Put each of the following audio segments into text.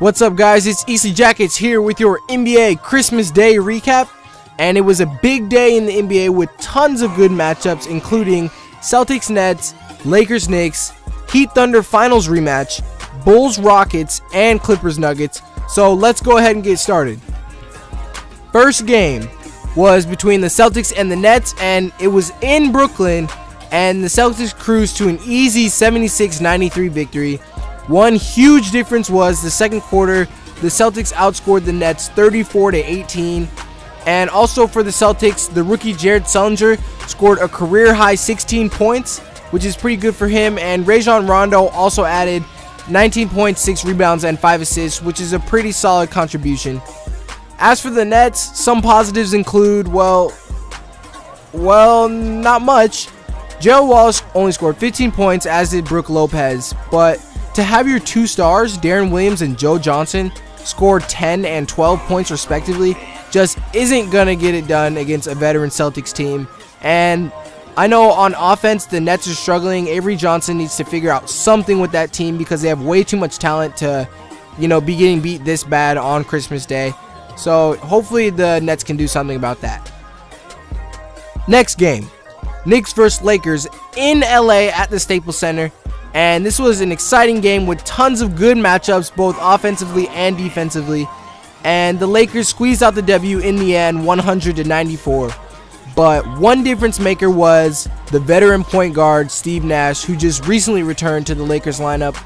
What's up, guys? It's EC Jackets here with your NBA Christmas Day recap, and it was a big day in the NBA with tons of good matchups, including Celtics Nets, Lakers Knicks, Heat Thunder Finals rematch, Bulls Rockets, and Clippers Nuggets. So let's go ahead and get started. First game was between the Celtics and the Nets, and it was in Brooklyn, and the Celtics cruised to an easy 76-93 victory. One huge difference was the second quarter, the Celtics outscored the Nets 34-18. And also for the Celtics, the rookie Jared Sullinger scored a career-high 16 points, which is pretty good for him. And Rajon Rondo also added 19 points, 6 rebounds, and 5 assists, which is a pretty solid contribution. As for the Nets, some positives include, well, not much. Gerald Wallace only scored 15 points, as did Brook Lopez, but to have your two stars, Deron Williams and Joe Johnson, score 10 and 12 points respectively just isn't going to get it done against a veteran Celtics team. And I know on offense the Nets are struggling. Avery Johnson needs to figure out something with that team because they have way too much talent to, be getting beat this bad on Christmas Day. So hopefully the Nets can do something about that. Next game, Knicks vs. Lakers in LA at the Staples Center. And this was an exciting game with tons of good matchups, both offensively and defensively. And the Lakers squeezed out the W in the end, 100-94. But one difference maker was the veteran point guard, Steve Nash, who just recently returned to the Lakers lineup.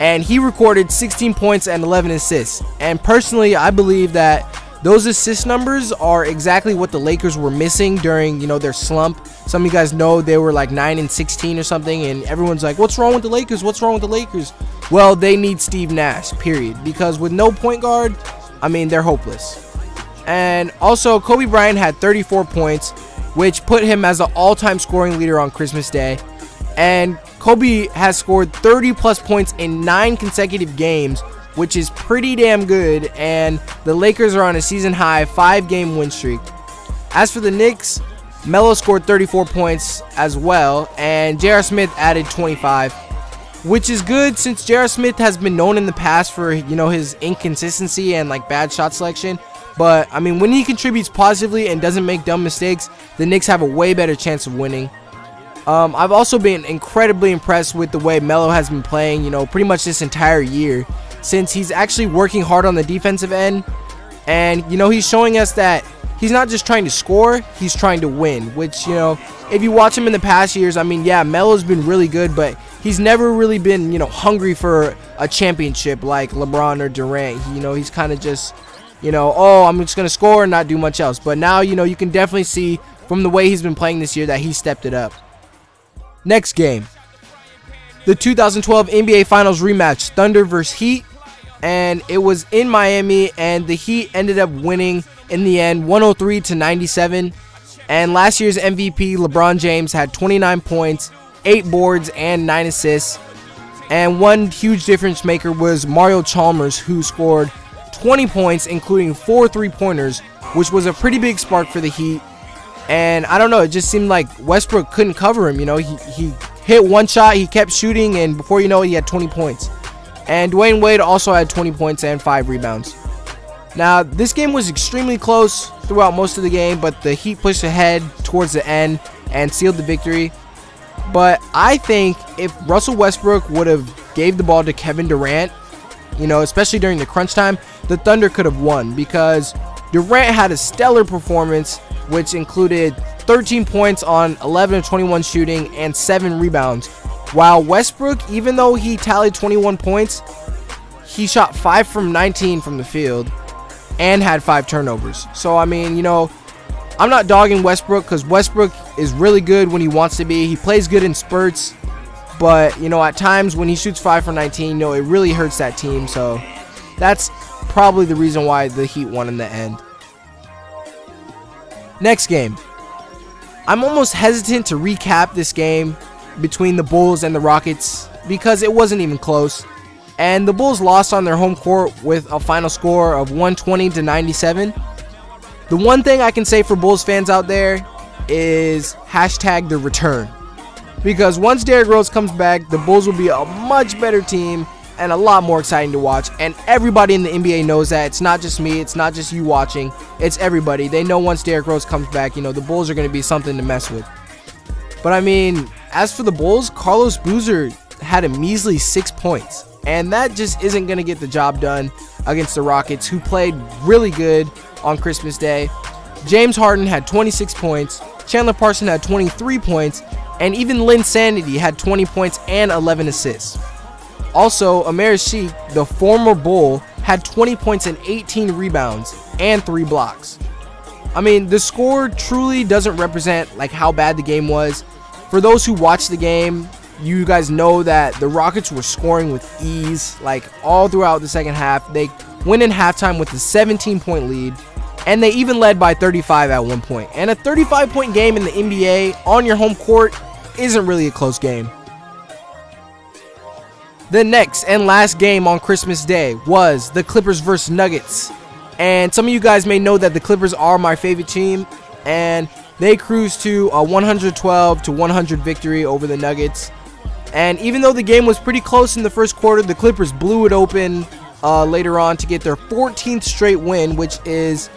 And he recorded 16 points and 11 assists. And personally, I believe that those assist numbers are exactly what the Lakers were missing during, their slump. Some of you guys know they were like 9-16 or something, and everyone's like, what's wrong with the Lakers? What's wrong with the Lakers? Well, they need Steve Nash, period. Because with no point guard, they're hopeless. And also, Kobe Bryant had 34 points, which put him as the all-time scoring leader on Christmas Day. And Kobe has scored 30-plus points in 9 consecutive games, which is pretty damn good, and the Lakers are on a season-high 5-game win streak. As for the Knicks, Melo scored 34 points as well, and J.R. Smith added 25, which is good since J.R. Smith has been known in the past for, his inconsistency and bad shot selection. But, when he contributes positively and doesn't make dumb mistakes, the Knicks have a way better chance of winning. I've also been incredibly impressed with the way Melo has been playing, pretty much this entire year, since he's actually working hard on the defensive end. And, he's showing us that he's not just trying to score, he's trying to win, which, if you watch him in the past years, yeah, Melo's been really good, but he's never really been, hungry for a championship like LeBron or Durant. He's kind of just, oh, I'm just going to score and not do much else. But now, you can definitely see from the way he's been playing this year that he stepped it up. Next game, the 2012 NBA Finals rematch, Thunder vs. Heat, and it was in Miami, and the Heat ended up winning in the end 103-97. And last year's MVP LeBron James had 29 points, 8 boards, and 9 assists. And one huge difference maker was Mario Chalmers, who scored 20 points, including 4 3-pointers, which was a pretty big spark for the Heat. And I don't know, it just seemed like Westbrook couldn't cover him. He hit one shot, he kept shooting, and before you know it, he had 20 points. And Dwayne Wade also had 20 points and 5 rebounds. Now, this game was extremely close throughout most of the game, but the Heat pushed ahead towards the end and sealed the victory. But I think if Russell Westbrook would have gave the ball to Kevin Durant, especially during the crunch time, the Thunder could have won, because Durant had a stellar performance, which included 13 points on 11 of 21 shooting and 7 rebounds. While Westbrook, even though he tallied 21 points, he shot 5 from 19 from the field and had 5 turnovers. So, I'm not dogging Westbrook, because Westbrook is really good when he wants to be. He plays good in spurts, but, at times when he shoots 5 for 19, it really hurts that team. So, that's probably the reason why the Heat won in the end. Next game. I'm almost hesitant to recap this game between the Bulls and the Rockets because it wasn't even close. And the Bulls lost on their home court with a final score of 120-97. The one thing I can say for Bulls fans out there is hashtag the return. Because once Derrick Rose comes back, the Bulls will be a much better team and a lot more exciting to watch. And everybody in the NBA knows that. It's not just me. It's not just you watching. It's everybody. They know once Derrick Rose comes back, you know, the Bulls are going to be something to mess with. But I mean, as for the Bulls, Carlos Boozer had a measly 6 points. And that just isn't going to get the job done against the Rockets, who played really good on Christmas Day. James Harden had 26 points. Chandler Parsons had 23 points. And even Lynn Sanity had 20 points and 11 assists. Also, Amir Sheik, the former Bull, had 20 points and 18 rebounds and 3 blocks. I mean, the score truly doesn't represent like how bad the game was. For those who watched the game, you guys know that the Rockets were scoring with ease, like all throughout the second half. They went in halftime with a 17-point lead, and they even led by 35 at one point. And a 35-point game in the NBA on your home court isn't really a close game. The next and last game on Christmas Day was the Clippers vs. Nuggets. And some of you guys may know that the Clippers are my favorite team, and they cruised to a 112-100 victory over the Nuggets. And even though the game was pretty close in the first quarter, the Clippers blew it open later on to get their 14th straight win, which is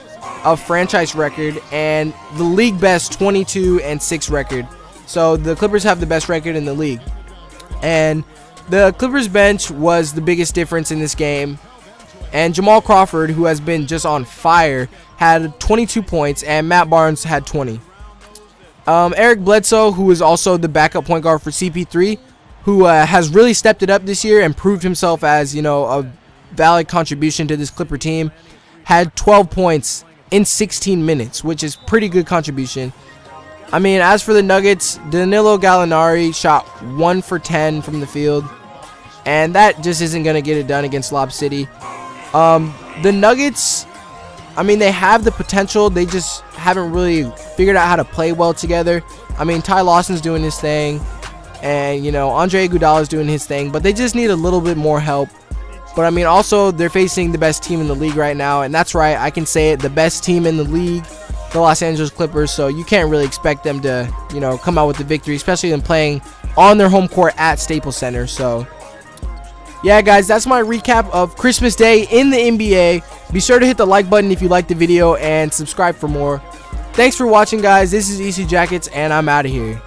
a franchise record and the league best 22-6 record. So the Clippers have the best record in the league. And the Clippers bench was the biggest difference in this game. And Jamal Crawford, who has been just on fire, had 22 points, and Matt Barnes had 20. Eric Bledsoe, who is also the backup point guard for CP3, who has really stepped it up this year and proved himself as, you know, a valid contribution to this Clipper team, had 12 points in 16 minutes, which is pretty good contribution. I mean, as for the Nuggets, Danilo Gallinari shot 1 for 10 from the field, and that just isn't going to get it done against Lob City. The Nuggets, I mean, they have the potential. They just haven't really figured out how to play well together. I mean, Ty Lawson's doing his thing, and, you know, Andre Iguodala's doing his thing, but they just need a little bit more help. But, I mean, also, they're facing the best team in the league right now, and that's right, I can say it, the best team in the league, the Los Angeles Clippers, so you can't really expect them to, you know, come out with the victory, especially them playing on their home court at Staples Center. So, yeah, guys, that's my recap of Christmas Day in the NBA. Be sure to hit the like button if you liked the video and subscribe for more. Thanks for watching, guys. This is EC Jackets, and I'm out of here.